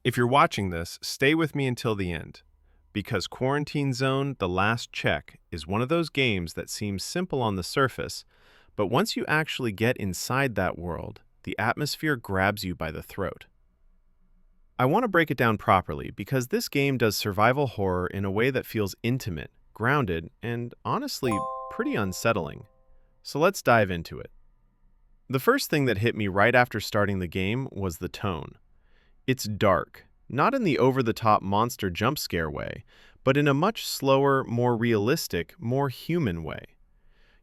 If you're watching this, stay with me until the end, because Quarantine Zone: The Last Check is one of those games that seems simple on the surface, but once you actually get inside that world, the atmosphere grabs you by the throat. I want to break it down properly because this game does survival horror in a way that feels intimate, grounded, and honestly, pretty unsettling. So let's dive into it. The first thing that hit me right after starting the game was the tone. It's dark, not in the over-the-top monster jump scare way, but in a much slower, more realistic, more human way.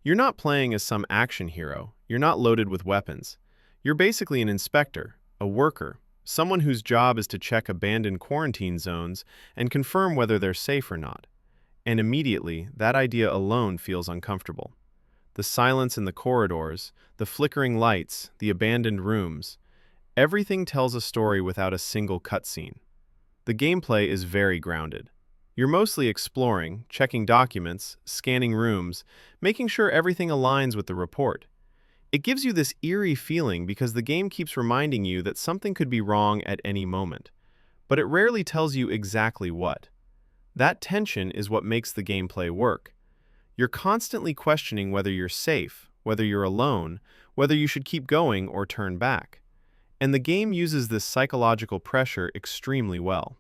You're not playing as some action hero, you're not loaded with weapons. You're basically an inspector, a worker, someone whose job is to check abandoned quarantine zones and confirm whether they're safe or not. And immediately, that idea alone feels uncomfortable. The silence in the corridors, the flickering lights, the abandoned rooms, everything tells a story without a single cutscene. The gameplay is very grounded. You're mostly exploring, checking documents, scanning rooms, making sure everything aligns with the report. It gives you this eerie feeling because the game keeps reminding you that something could be wrong at any moment, but it rarely tells you exactly what. That tension is what makes the gameplay work. You're constantly questioning whether you're safe, whether you're alone, whether you should keep going or turn back. And the game uses this psychological pressure extremely well.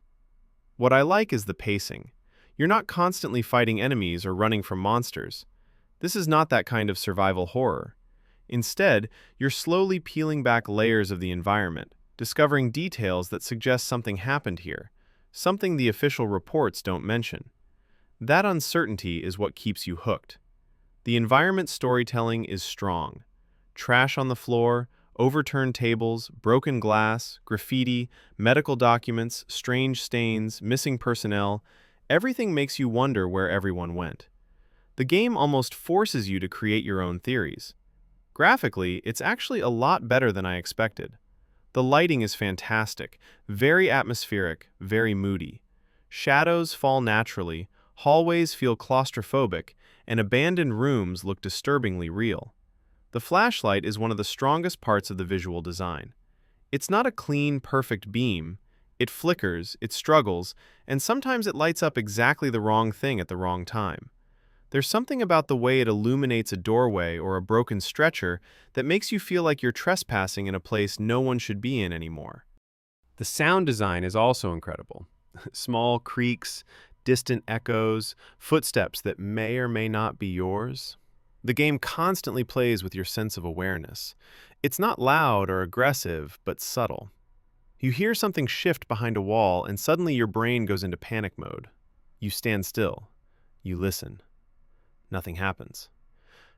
What I like is the pacing. You're not constantly fighting enemies or running from monsters. This is not that kind of survival horror. Instead, you're slowly peeling back layers of the environment, discovering details that suggest something happened here, something the official reports don't mention. That uncertainty is what keeps you hooked. The environment storytelling is strong. Trash on the floor, overturned tables, broken glass, graffiti, medical documents, strange stains, missing personnel, everything makes you wonder where everyone went. The game almost forces you to create your own theories. Graphically, it's actually a lot better than I expected. The lighting is fantastic, very atmospheric, very moody. Shadows fall naturally, hallways feel claustrophobic, and abandoned rooms look disturbingly real. The flashlight is one of the strongest parts of the visual design. It's not a clean, perfect beam. It flickers, it struggles, and sometimes it lights up exactly the wrong thing at the wrong time. There's something about the way it illuminates a doorway or a broken stretcher that makes you feel like you're trespassing in a place no one should be in anymore. The sound design is also incredible. Small creaks, distant echoes, footsteps that may or may not be yours. The game constantly plays with your sense of awareness. It's not loud or aggressive, but subtle. You hear something shift behind a wall and suddenly your brain goes into panic mode. You stand still. You listen. Nothing happens.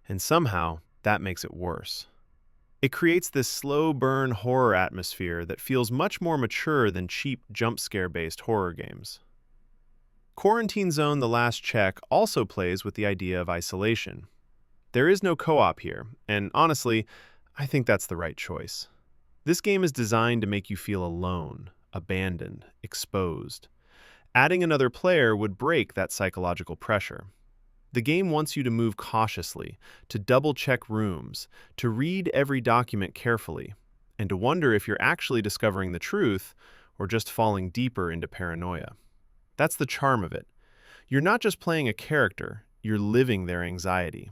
And somehow, that makes it worse. It creates this slow burn horror atmosphere that feels much more mature than cheap jump scare-based horror games. Quarantine Zone: The Last Check also plays with the idea of isolation. There is no co-op here, and honestly, I think that's the right choice. This game is designed to make you feel alone, abandoned, exposed. Adding another player would break that psychological pressure. The game wants you to move cautiously, to double-check rooms, to read every document carefully, and to wonder if you're actually discovering the truth or just falling deeper into paranoia. That's the charm of it. You're not just playing a character, you're living their anxiety.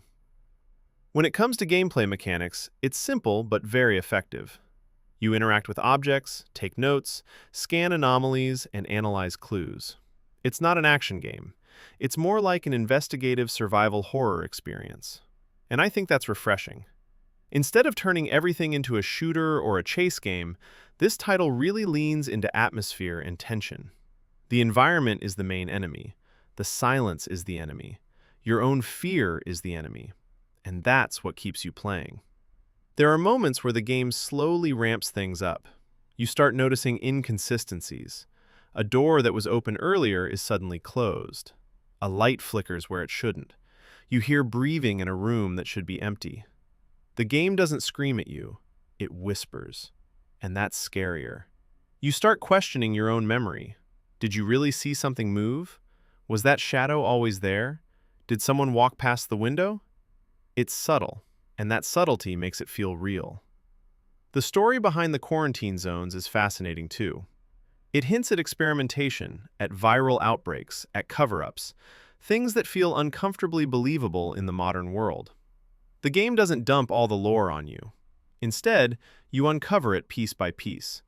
When it comes to gameplay mechanics, it's simple but very effective. You interact with objects, take notes, scan anomalies, and analyze clues. It's not an action game. It's more like an investigative survival horror experience. And I think that's refreshing. Instead of turning everything into a shooter or a chase game, this title really leans into atmosphere and tension. The environment is the main enemy. The silence is the enemy. Your own fear is the enemy. And that's what keeps you playing. There are moments where the game slowly ramps things up. You start noticing inconsistencies. A door that was open earlier is suddenly closed. A light flickers where it shouldn't. You hear breathing in a room that should be empty. The game doesn't scream at you, it whispers. And that's scarier. You start questioning your own memory. Did you really see something move? Was that shadow always there? Did someone walk past the window? It's subtle, and that subtlety makes it feel real. The story behind the quarantine zones is fascinating too. It hints at experimentation, at viral outbreaks, at cover-ups, things that feel uncomfortably believable in the modern world. The game doesn't dump all the lore on you. Instead, you uncover it piece by piece.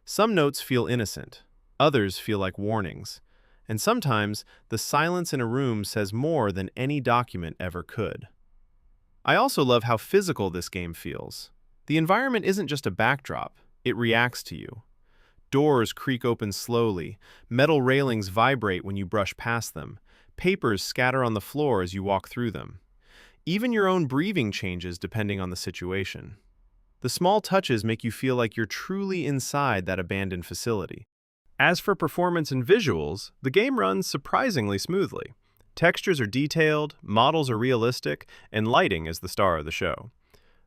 Some notes feel innocent, others feel like warnings, and sometimes the silence in a room says more than any document ever could. I also love how physical this game feels. The environment isn't just a backdrop, it reacts to you. Doors creak open slowly, metal railings vibrate when you brush past them, papers scatter on the floor as you walk through them. Even your own breathing changes depending on the situation. The small touches make you feel like you're truly inside that abandoned facility. As for performance and visuals, the game runs surprisingly smoothly. Textures are detailed, models are realistic, and lighting is the star of the show.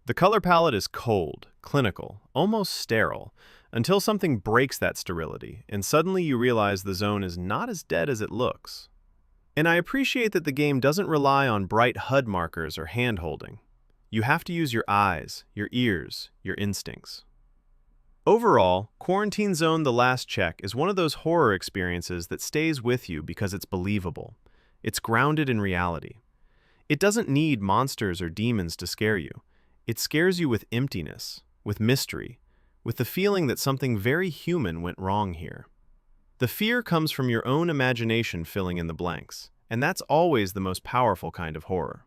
The color palette is cold, clinical, almost sterile, until something breaks that sterility, and suddenly you realize the zone is not as dead as it looks. And I appreciate that the game doesn't rely on bright HUD markers or hand-holding. You have to use your eyes, your ears, your instincts. Overall, Quarantine Zone: The Last Check is one of those horror experiences that stays with you because it's believable. It's grounded in reality. It doesn't need monsters or demons to scare you. It scares you with emptiness, with mystery, with the feeling that something very human went wrong here. The fear comes from your own imagination filling in the blanks, and that's always the most powerful kind of horror.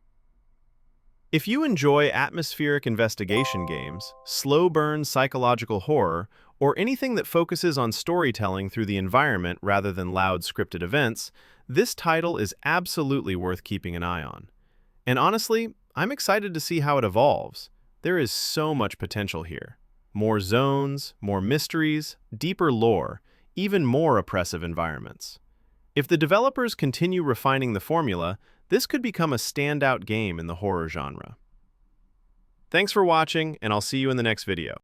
If you enjoy atmospheric investigation games, slow-burn psychological horror, or anything that focuses on storytelling through the environment rather than loud scripted events, this title is absolutely worth keeping an eye on. And honestly, I'm excited to see how it evolves. There is so much potential here. More zones, more mysteries, deeper lore, even more oppressive environments. If the developers continue refining the formula, this could become a standout game in the horror genre. Thanks for watching, and I'll see you in the next video.